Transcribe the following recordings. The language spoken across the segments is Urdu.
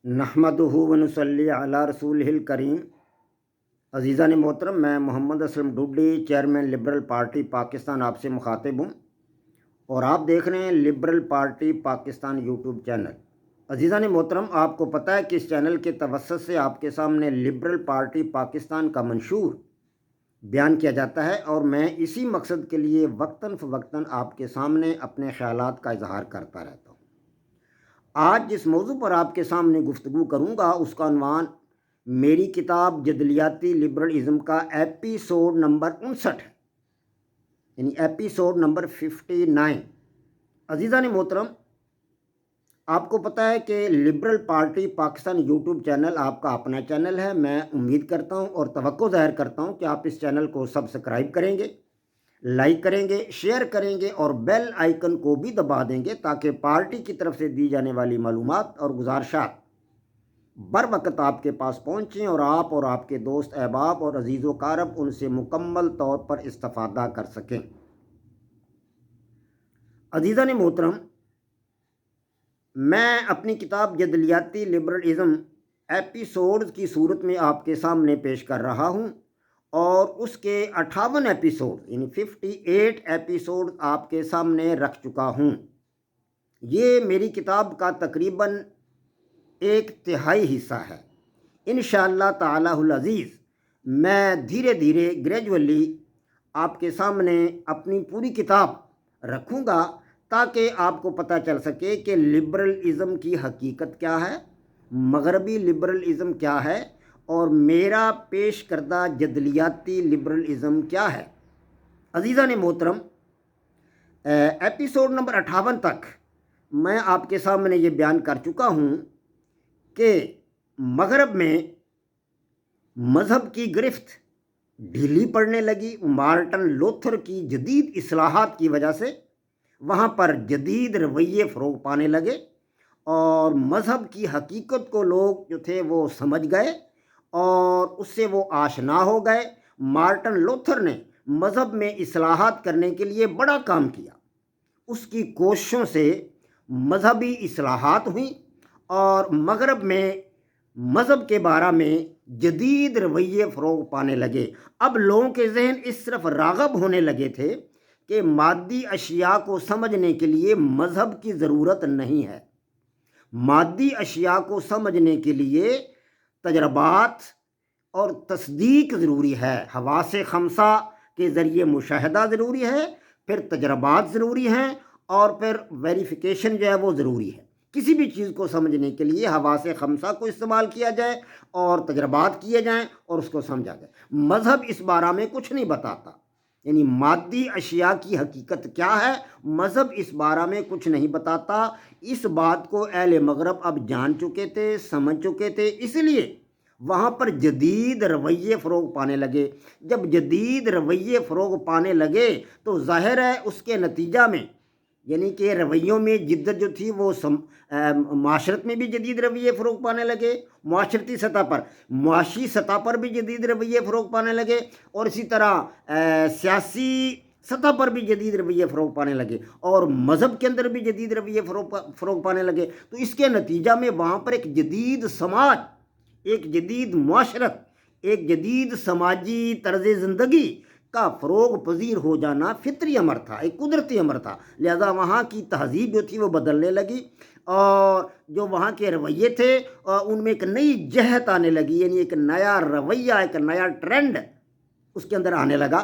نحمدہ ونصلی علی رسولہ الکریم۔ عزیزان محترم، میں Muhammad Aslam Dodi, chairman liberal party Pakistan, آپ سے مخاطب ہوں اور آپ دیکھ رہے ہیں liberal party Pakistan YouTube channel. عزیزان محترم، آپ کو پتہ ہے کہ اس چینل کے توسط سے آپ کے سامنے لبرل پارٹی پاکستان کا منشور بیان کیا جاتا ہے اور میں اسی مقصد کے لیے وقتاً فوقتاً آپ کے سامنے اپنے خیالات کا اظہار کرتا رہتا ہوں۔ آج جس موضوع پر آپ کے سامنے گفتگو کروں گا اس کا عنوان میری کتاب جدلیاتی لبرلزم کا ایپیسوڈ نمبر 59 ہے، یعنی ایپیسوڈ نمبر 59۔ عزیزان محترم، آپ کو پتہ ہے کہ liberal party Pakistan YouTube channel آپ کا اپنا چینل ہے۔ میں امید کرتا ہوں اور توقع ظاہر کرتا ہوں کہ آپ اس چینل کو سبسکرائب کریں گے، لائک کریں گے، شیئر کریں گے اور بیل آئیکن کو بھی دبا دیں گے تاکہ پارٹی کی طرف سے دی جانے والی معلومات اور گزارشات بر وقت آپ کے پاس پہنچیں اور آپ کے دوست احباب اور عزیز و اقارب ان سے مکمل طور پر استفادہ کر سکیں۔ عزیزان محترم، میں اپنی کتاب جدلیاتی لبرلزم ایپیسوڈز کی صورت میں آپ کے سامنے پیش کر رہا ہوں اور اس کے 58 ایپیسوڈ یعنی 58 ایپیسوڈ آپ کے سامنے رکھ چکا ہوں۔ یہ میری کتاب کا تقریباً 1/3 حصہ ہے۔ انشاءاللہ تعالی العزیز میں دھیرے دھیرے گریجولی آپ کے سامنے اپنی پوری کتاب رکھوں گا تاکہ آپ کو پتہ چل سکے کہ لبرلزم کی حقیقت کیا ہے، مغربی لبرلزم کیا ہے اور میرا پیش کردہ جدلیاتی لبرلزم کیا ہے۔ عزیزان محترم، ایپیسوڈ نمبر 58 تک میں آپ کے سامنے یہ بیان کر چکا ہوں کہ مغرب میں مذہب کی گرفت ڈھیلی پڑنے لگی۔ مارٹن لوتھر کی جدید اصلاحات کی وجہ سے وہاں پر جدید رویے فروغ پانے لگے اور مذہب کی حقیقت کو لوگ جو تھے وہ سمجھ گئے اور اس سے وہ آشنا ہو گئے۔ مارٹن لوتھر نے مذہب میں اصلاحات کرنے کے لیے بڑا کام کیا۔ اس کی کوششوں سے مذہبی اصلاحات ہوئیں اور مغرب میں مذہب کے بارے میں جدید رویے فروغ پانے لگے۔ اب لوگوں کے ذہن اس طرف راغب ہونے لگے تھے کہ مادی اشیاء کو سمجھنے کے لیے مذہب کی ضرورت نہیں ہے۔ مادی اشیاء کو سمجھنے کے لیے تجربات اور تصدیق ضروری ہے۔ حواس خمسہ کے ذریعے مشاہدہ ضروری ہے، پھر تجربات ضروری ہیں اور پھر ویریفیکیشن جو ہے وہ ضروری ہے۔ کسی بھی چیز کو سمجھنے کے لیے حواس خمسہ کو استعمال کیا جائے اور تجربات کیے جائیں اور اس کو سمجھا جائے۔ مذہب اس بارے میں کچھ نہیں بتاتا، یعنی مادی اشیاء کی حقیقت کیا ہے مذہب اس بارے میں کچھ نہیں بتاتا۔ اس بات کو اہل مغرب اب جان چکے تھے، سمجھ چکے تھے، اس لیے وہاں پر جدید رویے فروغ پانے لگے۔ جب جدید رویے فروغ پانے لگے تو ظاہر ہے اس کے نتیجہ میں یعنی کہ رویوں میں جدت جو تھی وہ معاشرت میں بھی جدید رویے فروغ پانے لگے، معاشرتی سطح پر، معاشی سطح پر بھی جدید رویے فروغ پانے لگے اور اسی طرح سیاسی سطح پر بھی جدید رویے فروغ پانے لگے اور مذہب کے اندر بھی جدید رویے فروغ پانے لگے۔ تو اس کے نتیجہ میں وہاں پر ایک جدید سماج، ایک جدید معاشرت، ایک جدید سماجی طرز زندگی کا فروغ پذیر ہو جانا فطری امر تھا، ایک قدرتی امر تھا۔ لہذا وہاں کی تہذیب جو تھی وہ بدلنے لگی اور جو وہاں کے رویے تھے ان میں ایک نئی جہت آنے لگی، یعنی ایک نیا رویہ، ایک نیا ٹرینڈ اس کے اندر آنے لگا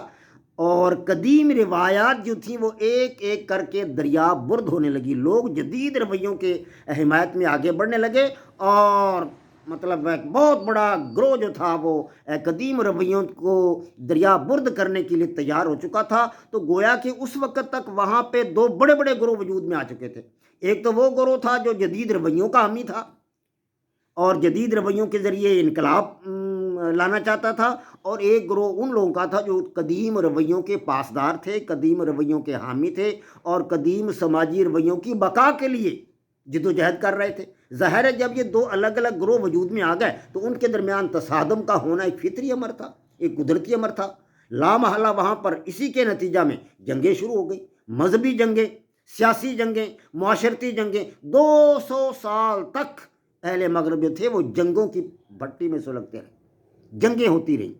اور قدیم روایات جو تھیں وہ ایک ایک کر کے دریا برد ہونے لگی۔ لوگ جدید رویوں کے حمایت میں آگے بڑھنے لگے اور مطلب ایک بہت بڑا گروہ جو تھا وہ قدیم رویوں کو دریا برد کرنے کے لیے تیار ہو چکا تھا۔ تو گویا کہ اس وقت تک وہاں پہ 2 بڑے بڑے گروہ وجود میں آ چکے تھے۔ ایک تو وہ گروہ تھا جو جدید رویوں کا حامی تھا اور جدید رویوں کے ذریعے انقلاب لانا چاہتا تھا، اور ایک گروہ ان لوگوں کا تھا جو قدیم رویوں کے پاسدار تھے، قدیم رویوں کے حامی تھے اور قدیم سماجی رویوں کی بقا کے لیے جدوجہد کر رہے تھے۔ ظاہر ہے جب یہ 2 الگ الگ گروہ وجود میں آ گئے تو ان کے درمیان تصادم کا ہونا ایک فطری امر تھا، ایک قدرتی امر تھا۔ لا محالہ وہاں پر اسی کے نتیجہ میں جنگیں شروع ہو گئی، مذہبی جنگیں، سیاسی جنگیں، معاشرتی جنگیں۔ 200 سال تک اہل مغرب جو تھے وہ جنگوں کی بھٹی میں سلگتے رہے، جنگیں ہوتی رہیں۔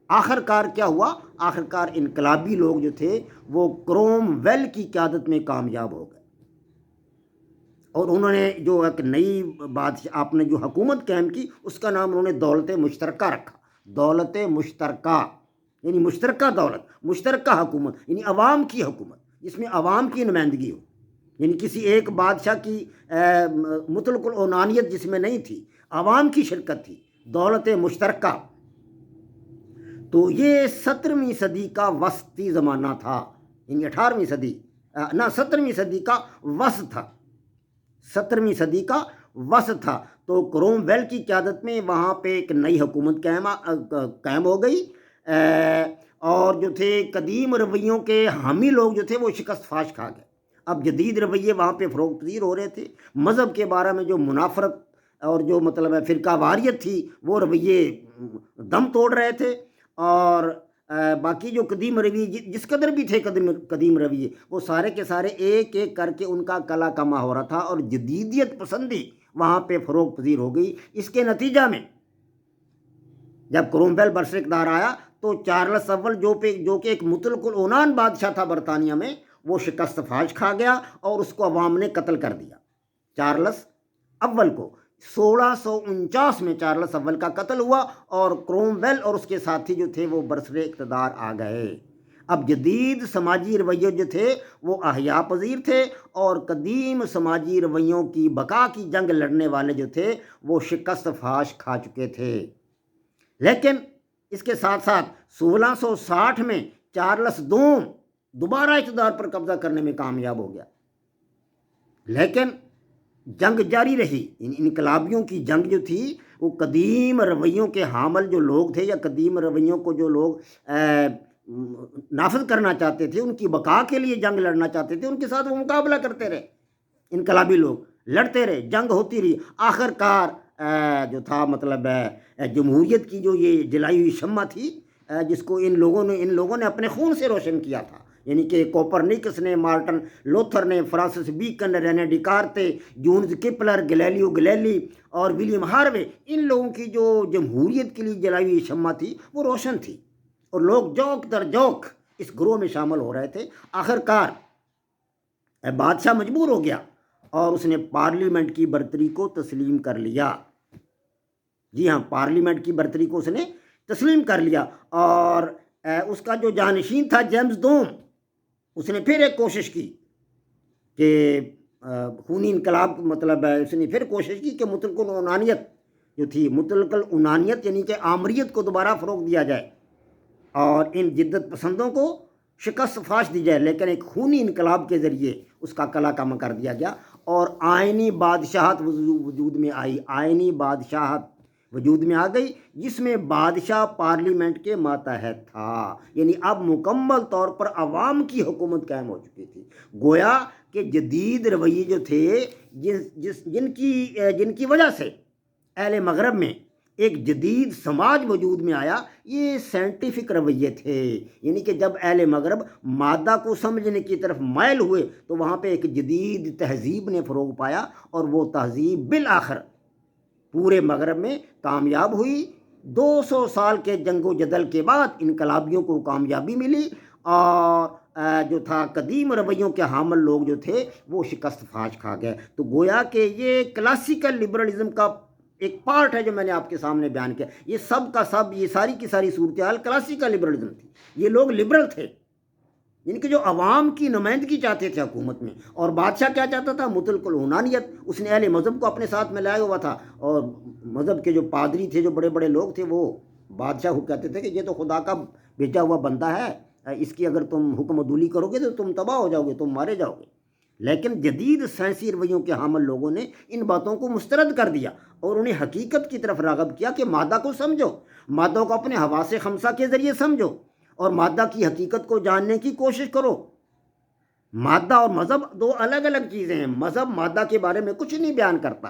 آخر کار کیا ہوا؟ آخر کار انقلابی لوگ جو تھے وہ کروم ویل کی قیادت میں کامیاب ہو گئے، اور انہوں نے جو ایک نئی بادشاہ آپ نے جو حکومت قائم کی اس کا نام انہوں نے دولت مشترکہ رکھا۔ دولت مشترکہ یعنی مشترکہ دولت، مشترکہ حکومت یعنی عوام کی حکومت، جس میں عوام کی نمائندگی ہو، یعنی کسی ایک بادشاہ کی مطلق العنانیت جس میں نہیں تھی، عوام کی شرکت تھی، دولت مشترکہ۔ تو یہ 17ویں صدی کا وسطی زمانہ تھا، یعنی 18ویں صدی نہ 17ویں صدی کا وسط تھا، 17ویں صدی کا وسط تھا۔ تو کروم ویل کی قیادت میں وہاں پہ ایک نئی حکومت قائم ہو گئی، اور جو تھے قدیم رویوں کے حامی لوگ جو تھے وہ شکست فاش کھا گئے۔ اب جدید رویے وہاں پہ فروغ پذیر ہو رہے تھے، مذہب کے بارے میں جو منافرت اور جو مطلب ہے فرقہ واریت تھی وہ رویے دم توڑ رہے تھے، اور باقی جو قدیم رویے جس قدر بھی تھے قدیم رویے وہ سارے کے سارے ایک ایک کر کے ان کا کلا کما ہو رہا تھا، اور جدیدیت پسندی وہاں پہ فروغ پذیر ہو گئی۔ اس کے نتیجہ میں جب کروم ویل برسر اقتدار آیا تو چارلس اول جو کہ ایک مطلق العنان بادشاہ تھا برطانیہ میں، وہ شکست فاش کھا گیا اور اس کو عوام نے قتل کر دیا۔ چارلس اول کو 1649 میں چارلس اول کا قتل ہوا، اور کروم ویل اور اس کے ساتھی جو تھے وہ برسر اقتدار آ گئے۔ اب جدید سماجی رویے جو تھے وہ احیاء پذیر تھے، اور قدیم سماجی رویوں کی بقا کی جنگ لڑنے والے جو تھے وہ شکست فاش کھا چکے تھے۔ لیکن اس کے ساتھ ساتھ 1660 میں چارلس دوم دوبارہ اقتدار پر قبضہ کرنے میں کامیاب ہو گیا، لیکن جنگ جاری رہی۔ انقلابیوں کی جنگ جو تھی وہ قدیم رویوں کے حامل جو لوگ تھے، یا قدیم رویوں کو جو لوگ نافذ کرنا چاہتے تھے، ان کی بقا کے لیے جنگ لڑنا چاہتے تھے، ان کے ساتھ وہ مقابلہ کرتے رہے، انقلابی لوگ لڑتے رہے، جنگ ہوتی رہی۔ آخر کار جو تھا مطلب جمہوریت کی جو یہ جلائی ہوئی شمع تھی، جس کو ان لوگوں نے اپنے خون سے روشن کیا تھا، یعنی کہ کوپرنیکس نے، مارٹن لوتھر نے، Francis Bacon, Rene Descartes, Jones Kepler, Galileo Galilei اور ولیم ہاروے، ان لوگوں کی جو جمہوریت کے لیے جلائی ہوئی شمع تھی وہ روشن تھی، اور لوگ جوک در جوک اس گروہ میں شامل ہو رہے تھے۔ آخر کار بادشاہ مجبور ہو گیا اور اس نے پارلیمنٹ کی برتری کو تسلیم کر لیا۔ جی ہاں، پارلیمنٹ کی برتری کو اس نے تسلیم کر لیا، اور اس کا جو جانشین تھا جیمز دوم، اس نے پھر ایک کوشش کی کہ خونی انقلاب مطلب اس نے پھر کوشش کی کہ مطلق العنانیت جو تھی، مطلق العنانیت یعنی کہ آمریت کو دوبارہ فروغ دیا جائے اور ان جدت پسندوں کو شکست فاش دی جائے، لیکن ایک خونی انقلاب کے ذریعے اس کا کلا کما کر دیا گیا، اور آئینی بادشاہت وجود میں آئی، آئینی بادشاہت وجود میں آ گئی، جس میں بادشاہ پارلیمنٹ کے ماتحت تھا، یعنی اب مکمل طور پر عوام کی حکومت قائم ہو چکی تھی۔ گویا کہ جدید رویے جو تھے جن کی وجہ سے اہل مغرب میں ایک جدید سماج وجود میں آیا، یہ سائنٹیفک رویے تھے، یعنی کہ جب اہل مغرب مادہ کو سمجھنے کی طرف مائل ہوئے تو وہاں پہ ایک جدید تہذیب نے فروغ پایا، اور وہ تہذیب بالآخر پورے مغرب میں کامیاب ہوئی۔ 200 سال کے جنگ و جدل کے بعد انقلابیوں کو کامیابی ملی، اور جو تھا قدیم رویوں کے حامل لوگ جو تھے وہ شکست فاش کھا گئے۔ تو گویا کہ یہ کلاسیکل لبرلزم کا ایک پارٹ ہے جو میں نے آپ کے سامنے بیان کیا۔ یہ سب کا سب، یہ ساری کی ساری صورتحال کلاسیکل لبرلزم تھی۔ یہ لوگ لبرل تھے، یعنی کہ جو عوام کی نمائندگی چاہتے تھے حکومت میں، اور بادشاہ کیا چاہتا تھا؟ مطلق العنانیت۔ اس نے اہل مذہب کو اپنے ساتھ میں لایا ہوا تھا، اور مذہب کے جو پادری تھے، جو بڑے بڑے لوگ تھے، وہ بادشاہ کو کہتے تھے کہ یہ تو خدا کا بھیجا ہوا بندہ ہے، اس کی اگر تم حکم عدولی کرو گے تو تم تباہ ہو جاؤ گے، تم مارے جاؤ گے۔ لیکن جدید سائنسی رویوں کے حامل لوگوں نے ان باتوں کو مسترد کر دیا، اور انہیں حقیقت کی طرف راغب کیا کہ مادہ کو سمجھو، مادہ کو اپنے حواس خمسہ کے ذریعے سمجھو، اور مادہ کی حقیقت کو جاننے کی کوشش کرو۔ مادہ اور مذہب دو الگ الگ چیزیں ہیں۔ مذہب مادہ کے بارے میں کچھ نہیں بیان کرتا،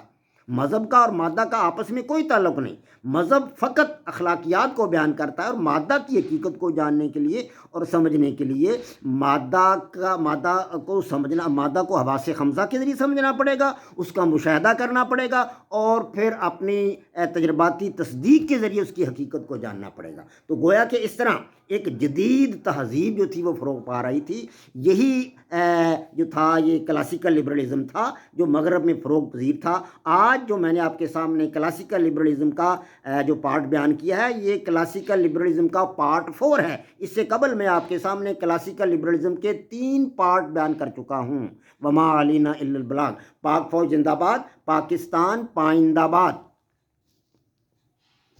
مذہب کا اور مادہ کا آپس میں کوئی تعلق نہیں. مذہب فقط اخلاقیات کو بیان کرتا ہے، اور مادہ کی حقیقت کو جاننے کے لیے اور سمجھنے کے لیے مادہ کو سمجھنا، مادہ کو حواس خمسہ کے ذریعے سمجھنا پڑے گا، اس کا مشاہدہ کرنا پڑے گا، اور پھر اپنی تجرباتی تصدیق کے ذریعے اس کی حقیقت کو جاننا پڑے گا. تو گویا کہ اس طرح ایک جدید تہذیب جو تھی وہ فروغ پا رہی تھی. یہی جو تھا یہ کلاسیکل لبرلزم تھا جو مغرب میں فروغ پذیر تھا. آج جو میں نے آپ کے سامنے کلاسیکل لبرلزم کا جو پارٹ بیان کیا ہے، یہ کلاسیکل لبرلزم کا پارٹ 4 ہے. اس سے قبل میں آپ کے سامنے کلاسیکل لبرلزم کے 3 پارٹ بیان کر چکا ہوں. وما علینا الا البلاغ. پاک فوج زندہ باد، پاکستان پائندہ باد.